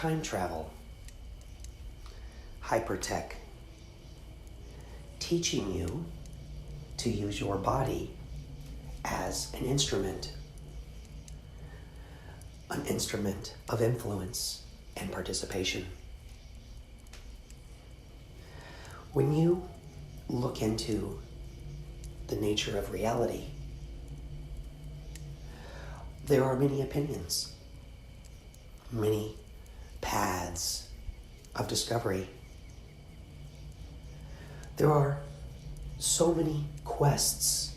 time travel, hypertech, teaching you to use your body as an instrument of influence and participation. When you look into the nature of reality, there are many opinions, many paths of discovery. There are so many quests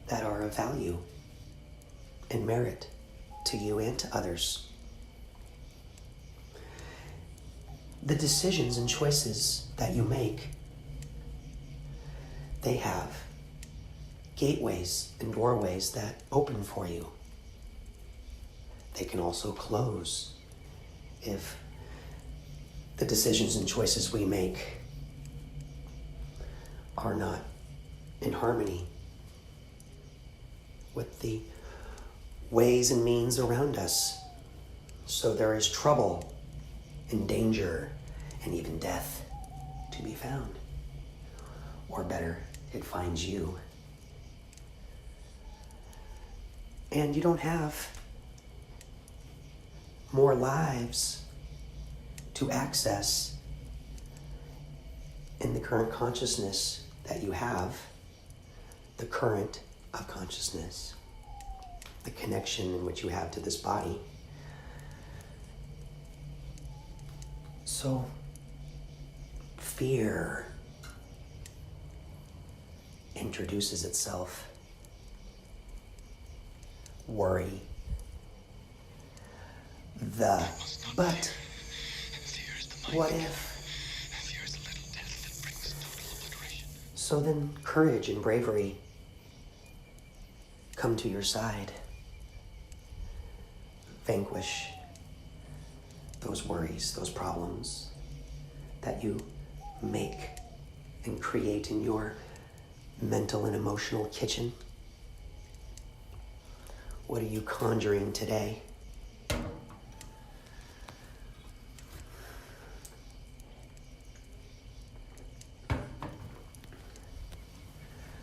that are of value and merit to you and to others. The decisions and choices that you make, they have gateways and doorways that open for you. They can also close if the decisions and choices we make are not in harmony with the ways and means around us. So there is trouble and danger and even death to be found. Or better, it finds you. And you don't have more lives to access in the current consciousness that you have, the current of consciousness, the connection in which you have to this body. So, fear introduces itself. Worry. But what if? So then courage and bravery come to your side. Vanquish those worries, those problems that you make and create in your mental and emotional kitchen. What are you conjuring today?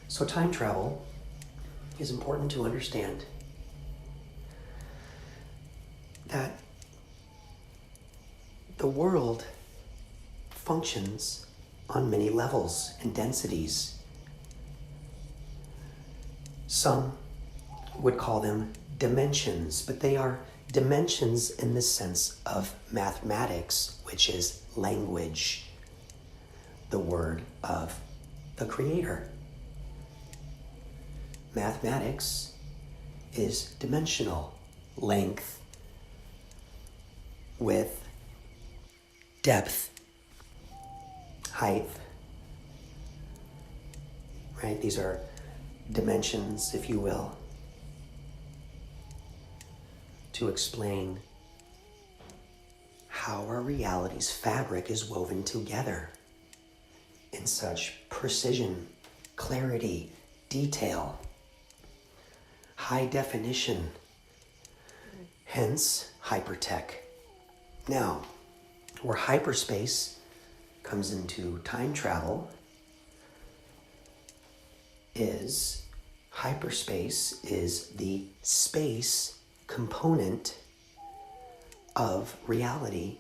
So time travel is important to understand that the world functions on many levels and densities. Some would call them dimensions, but they are dimensions in the sense of mathematics, which is language, the word of the Creator. Mathematics is dimensional, length, width, depth, height, right? These are dimensions, if you will, to explain how our reality's fabric is woven together in such precision, clarity, detail, high definition, hence hypertech. Now, where hyperspace comes into time travel is hyperspace is the space component of reality,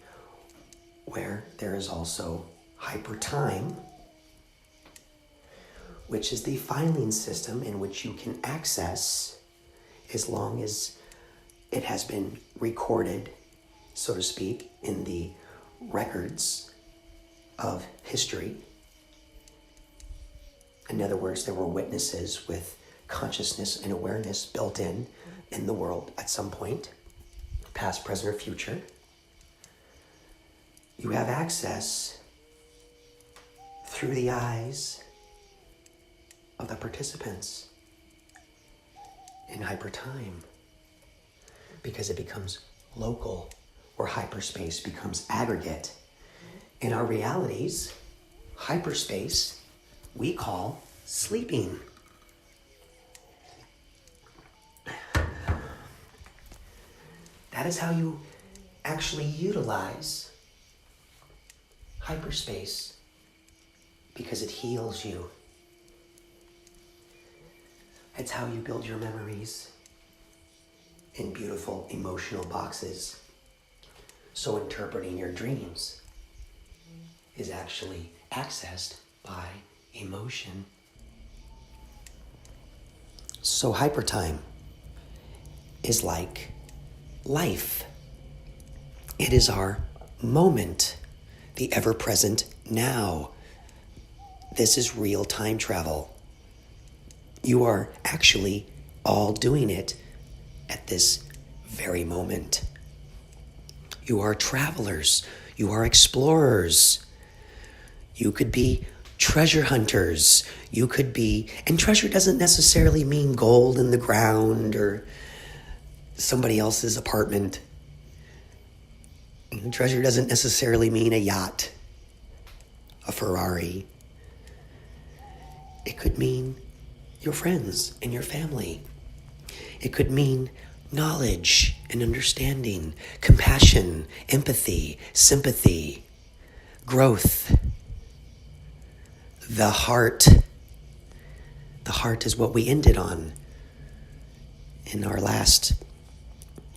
where there is also HyperTime, which is the filing system in which you can access as long as it has been recorded, so to speak, in the records of history. In other words, there were witnesses with consciousness and awareness built in the world at some point, past, present, or future. You have access through the eyes of the participants in hypertime, because it becomes local, where hyperspace becomes aggregate. In our realities, hyperspace we call sleeping. That is how you actually utilize HyperSpace, because it heals you. It's how you build your memories in beautiful emotional boxes. So interpreting your dreams is actually accessed by emotion. So HyperTime is like life. It is our moment, the ever-present now. This is real time travel. You are actually all doing it at this very moment. You are travelers. You are explorers. You could be treasure hunters. You could be, and treasure doesn't necessarily mean gold in the ground or somebody else's apartment. Treasure doesn't necessarily mean a yacht, a Ferrari. It could mean your friends and your family. It could mean knowledge and understanding, compassion, empathy, sympathy, growth. The heart. The heart is what we ended on in our last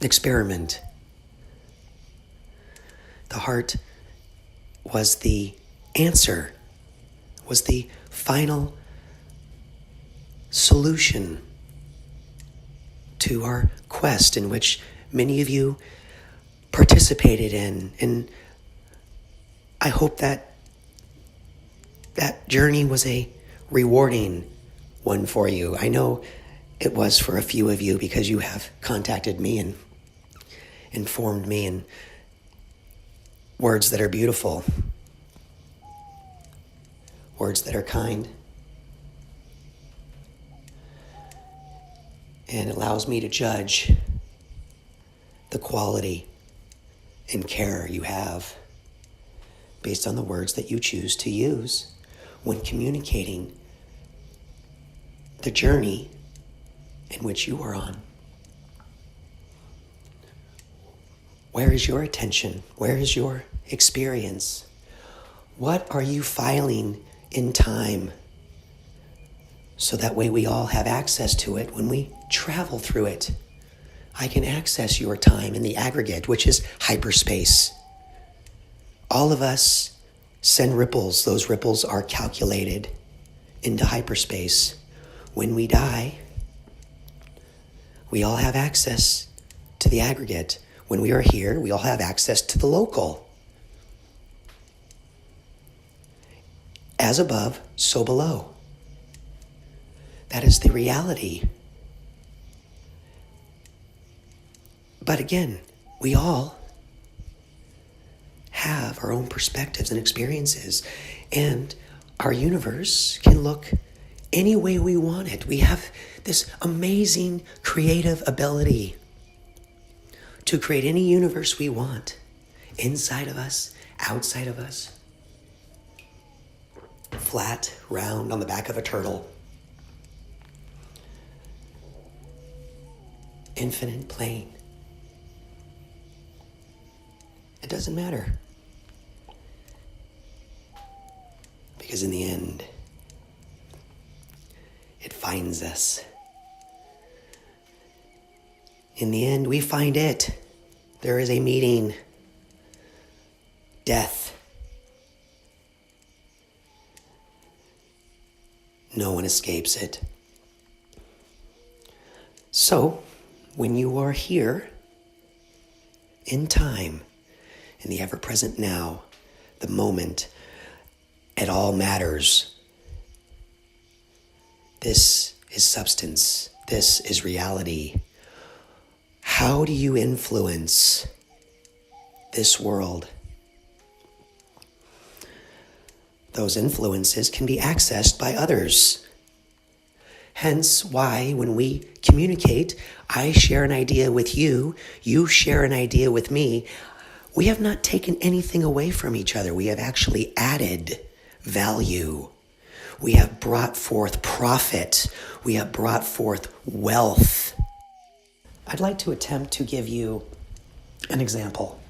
experiment. The heart was the answer, was the final solution to our quest, in which many of you participated in. And I hope that that journey was a rewarding one for you. I know it was for a few of you, because you have contacted me and informed me in words that are beautiful, words that are kind. And it allows me to judge the quality and care you have based on the words that you choose to use when communicating the journey in which you are on. Where is your attention? Where is your experience? What are you filing in time? So that way we all have access to it when we travel through it. I can access your time in the aggregate, which is HyperSpace. All of us send ripples. Those ripples are calculated into HyperSpace. When we die, we all have access to the aggregate. When we are here, we all have access to the local. As above, so below. That is the reality. But again, we all have our own perspectives and experiences, and our universe can look any way we want it. We have this amazing creative ability to create any universe we want, inside of us, outside of us. Flat, round, on the back of a turtle. Infinite plane. It doesn't matter. Because in the end, it finds us. In the end, we find it. There is a meeting. Death. No one escapes it. So, when you are here, in time, in the ever-present now, the moment, it all matters. This is substance. This is reality. How do you influence this world? Those influences can be accessed by others. Hence why when we communicate, I share an idea with you, you share an idea with me. We have not taken anything away from each other. We have actually added value. We have brought forth profit. We have brought forth wealth. I'd like to attempt to give you an example.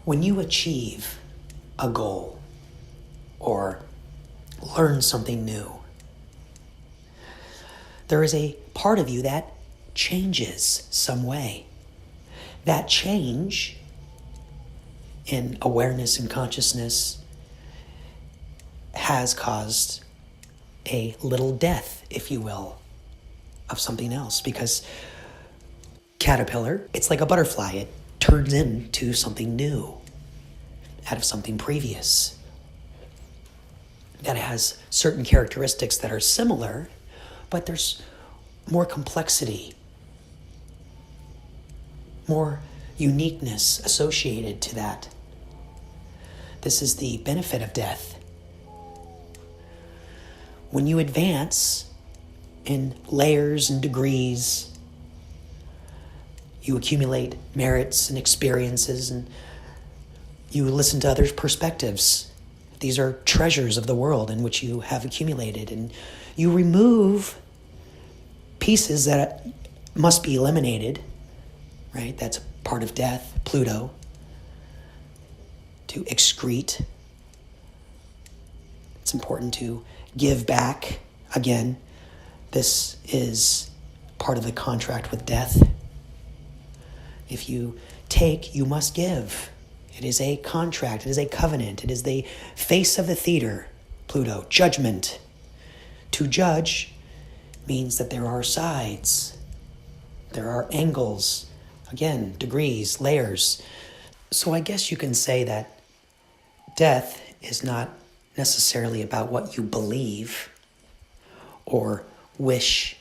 When you achieve a goal or learn something new, there is a part of you that changes some way. That change in awareness and consciousness has caused a little death, if you will, of something else. Because caterpillar, it's like a butterfly. It turns into something new out of something previous that has certain characteristics that are similar, but there's more complexity, more uniqueness associated to that. This is the benefit of death. When you advance in layers and degrees, you accumulate merits and experiences, and you listen to others' perspectives. These are treasures of the world in which you have accumulated, and you remove pieces that must be eliminated, right? That's part of death, Pluto, to excrete. It's important to give back. Again, this is part of the contract with death. If you take, you must give. It is a contract. It is a covenant. It is the face of the theater, Pluto, judgment. To judge means that there are sides. There are angles. Again, degrees, layers. So I guess you can say that death is not necessarily about what you believe or wish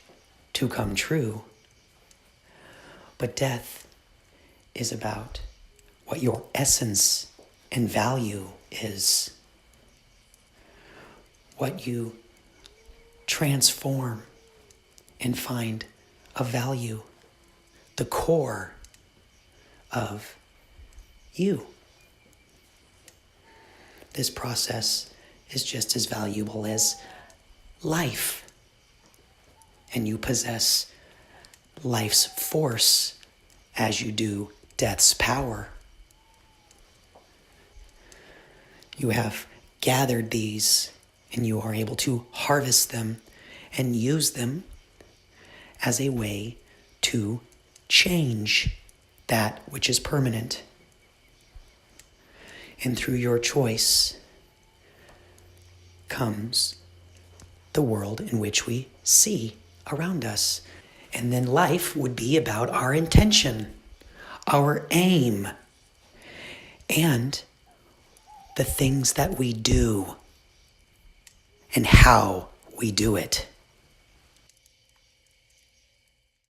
to come true, but death is about what your essence and value is, what you transform and find of value, the core of you. This process is just as valuable as life, and you possess life's force as you do death's power. You have gathered these, and you are able to harvest them and use them as a way to change that which is permanent. And through your choice comes the world in which we see around us. And then life would be about our intention, our aim, and the things that we do and how we do it.